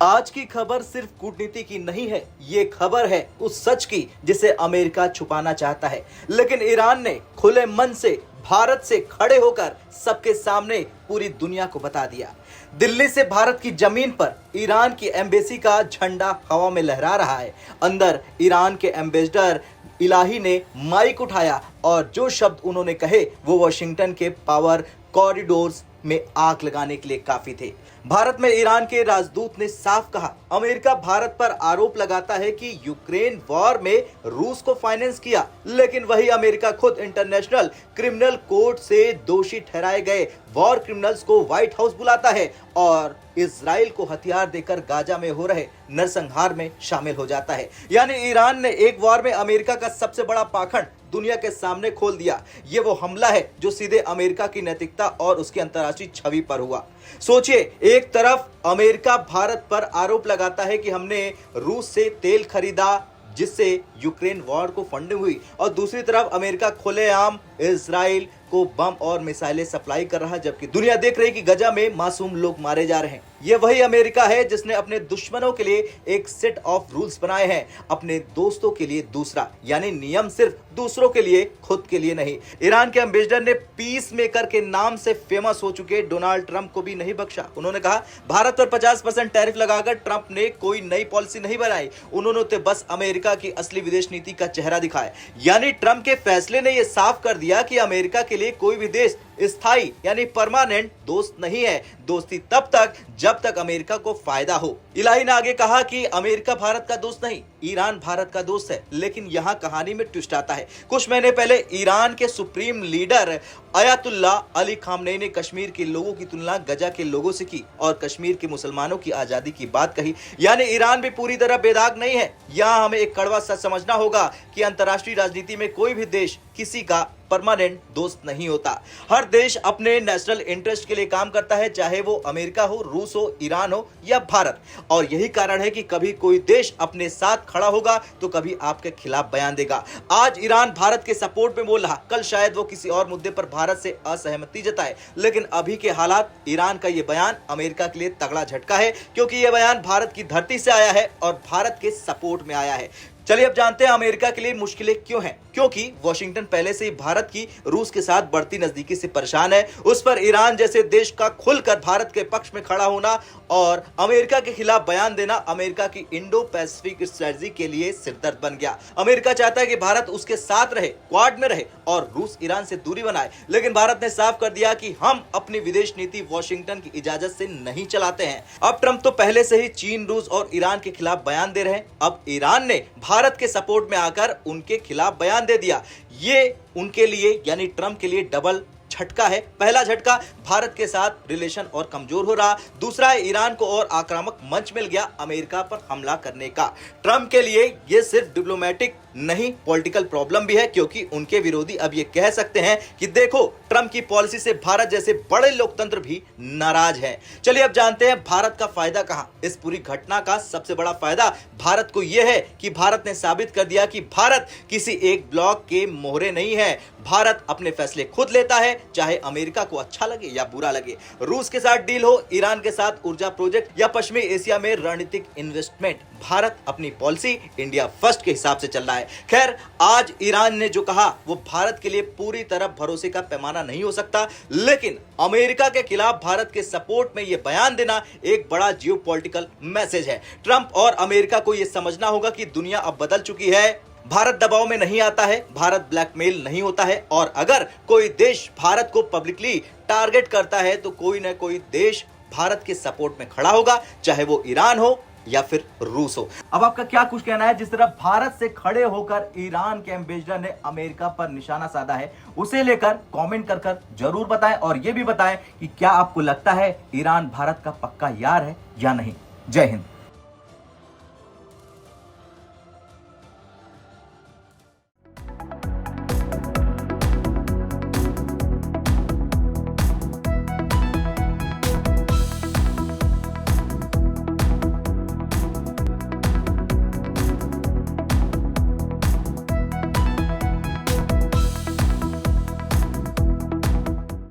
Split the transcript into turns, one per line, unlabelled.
आज की खबर सिर्फ कूटनीति की नहीं है, ये खबर है उस सच की जिसे अमेरिका छुपाना चाहता है। लेकिन ईरान ने खुले मन से भारत से खड़े होकर सबके सामने पूरी दुनिया को बता दिया। दिल्ली से भारत की जमीन पर ईरान की एम्बेसी का झंडा हवा में लहरा रहा है। अंदर ईरान के एम्बेसडर इलाही ने माइक उठाया और जो शब्द उन्होंने कहे वो वाशिंगटन के पावर कॉरिडोर्स में आग लगाने के लिए काफी थे। भारत में ईरान के राजदूत ने साफ कहा, अमेरिका भारत पर आरोप लगाता है कि यूक्रेन वॉर में रूस को फाइनेंस किया, लेकिन वही अमेरिका खुद इंटरनेशनल क्रिमिनल कोर्ट से दोषी ठहराए गए वॉर क्रिमिनल्स को व्हाइट हाउस बुलाता है और इजराइल को हथियार देकर गाजा में हो रहे नरसंहार में शामिल हो जाता है। यानी ईरान ने एक वॉर में अमेरिका का सबसे बड़ा पाखंड दुनिया के सामने खोल दिया। ये वो हमला है जो सीधे अमेरिका की नैतिकता और उसकी अंतर्राष्ट्रीय छवि पर हुआ। सोचिए, एक तरफ अमेरिका भारत पर आरोप लगाता है कि हमने रूस से तेल खरीदा जिससे यूक्रेन वॉर को फंडिंग हुई, और दूसरी तरफ अमेरिका खुलेआम इजराइल को बम और मिसाइलें सप्लाई कर रहा है, जबकि दुनिया देख रही है कि गजा में मासूम लोग मारे जा रहे हैं। ये वही अमेरिका है जिसने अपने दुश्मनों के लिए एक सेट ऑफ रूल्स बनाए हैं, अपने दोस्तों के लिए दूसरा, यानी नियम सिर्फ दूसरों के लिए, खुद के लिए नहीं। ईरान के एम्बेसडर ने पीस मेकर के नाम से फेमस हो चुके डोनाल्ड ट्रंप को भी नहीं बख्शा। उन्होंने कहा, भारत पर 50% टैरिफ लगाकर ट्रंप ने कोई नई पॉलिसी नहीं बनाई, उन्होंने तो बस अमेरिका की असली विदेश नीति का चेहरा दिखाया। यानी ट्रंप के फैसले ने यह साफ कर दिया कि अमेरिका के लिए कोई भी देश स्थायी यानी परमानेंट दोस्त नहीं है। दोस्ती तब तक जब तक अमेरिका को फायदा हो। इलाही ने आगे कहा कि अमेरिका भारत का दोस्त नहीं, ईरान भारत का दोस्त है। लेकिन यहां कहानी में ट्विस्ट आता है। कुछ महीने पहले ईरान के supreme leader Ayatollah Ali Khamenei ने कश्मीर के लोगों की तुलना गजा के लोगों से की और कश्मीर के मुसलमानों की आजादी की बात कही। यानी ईरान भी पूरी तरह बेदाग नहीं है। यहां हमें एक कड़वा सच समझना होगा कि अंतर्राष्ट्रीय राजनीति में कोई भी देश किसी का परमानेंट दोस्त नहीं होता। हर देश अपने नेशनल इंटरेस्ट के लिए काम करता है, चाहे वो अमेरिका हो, रूस हो, ईरान हो या भारत। और यही कारण है कि कभी कोई देश अपने साथ खड़ा होगा तो कभी आपके खिलाफ बयान देगा। आज ईरान भारत के सपोर्ट में बोल रहा, कल शायद वो किसी और मुद्दे पर भारत से असहमति जताए। लेकिन अभी के हालात, ईरान का ये बयान अमेरिका के लिए तगड़ा झटका है, क्योंकि ये बयान भारत की धरती से आया है और भारत के सपोर्ट में आया है। चलिए अब जानते हैं अमेरिका के लिए मुश्किलें क्यों हैं। क्योंकि वॉशिंगटन पहले से ही भारत की रूस के साथ बढ़ती नजदीकी से परेशान है। उस पर ईरान जैसे देश का खुलकर भारत के पक्ष में खड़ा होना और अमेरिका के खिलाफ बयान देना अमेरिका की इंडो पैसिफिक स्ट्रेटजी के लिए सिरदर्द बन गया। अमेरिका चाहता है कि भारत उसके साथ रहे, क्वाड में रहे और रूस ईरान से दूरी बनाए। लेकिन भारत ने साफ कर दिया कि हम अपनी विदेश नीति वॉशिंगटन की इजाजत से नहीं चलाते हैं। अब ट्रंप तो पहले से ही चीन, रूस और ईरान के खिलाफ बयान दे रहे हैं। अब ईरान ने भारत के सपोर्ट में आकर उनके खिलाफ बयान दे दिया। ये उनके लिए यानी ट्रंप के लिए डबल झटका है। पहला झटका, भारत के साथ रिलेशन और कमजोर हो रहा। दूसरा है, ईरान को और आक्रामक मंच मिल गया अमेरिका पर हमला करने का। ट्रंप के लिए यह सिर्फ डिप्लोमेटिक नहीं, पॉलिटिकल प्रॉब्लम भी है, क्योंकि उनके विरोधी अब ये कह सकते हैं कि देखो, ट्रंप की पॉलिसी से भारत जैसे बड़े लोकतंत्र भी नाराज हैं। चलिए अब जानते हैं भारत का फायदा कहां। इस पूरी घटना का सबसे बड़ा फायदा भारत को यह है कि भारत ने साबित कर दिया कि भारत किसी एक ब्लॉक के मोहरे नहीं है। भारत अपने फैसले खुद लेता है, चाहे अमेरिका को अच्छा लगे या बुरा लगे। रूस के साथ डील हो, ईरान के साथ ऊर्जा प्रोजेक्ट या पश्चिमी एशिया में रणनीतिक इन्वेस्टमेंट, भारत अपनी पॉलिसी इंडिया फर्स्ट के हिसाब से चल रहा है। खैर, आज ईरान ने जो कहा वो भारत के लिए पूरी तरह भरोसे का पैमाना नहीं हो सकता, लेकिन अमेरिका के खिलाफ भारत के सपोर्ट में यह बयान देना एक बड़ा जियोपॉलिटिकल मैसेज है। ट्रंप और अमेरिका को यह समझना होगा कि दुनिया अब बदल चुकी है। भारत दबाव में नहीं आता है, भारत ब्लैकमेल नहीं होता है, और अगर कोई देश भारत को पब्लिकली टारगेट करता है तो कोई ना कोई देश भारत के सपोर्ट में खड़ा होगा, चाहे वो ईरान हो या फिर रूस हो। अब आपका क्या कुछ कहना है? जिस तरह भारत से खड़े होकर ईरान के एम्बेसडर ने अमेरिका पर निशाना साधा है, उसे लेकर कमेंट कर जरूर बताएं, और यह भी बताएं कि क्या आपको लगता है ईरान भारत का पक्का यार है या नहीं। जय हिंद।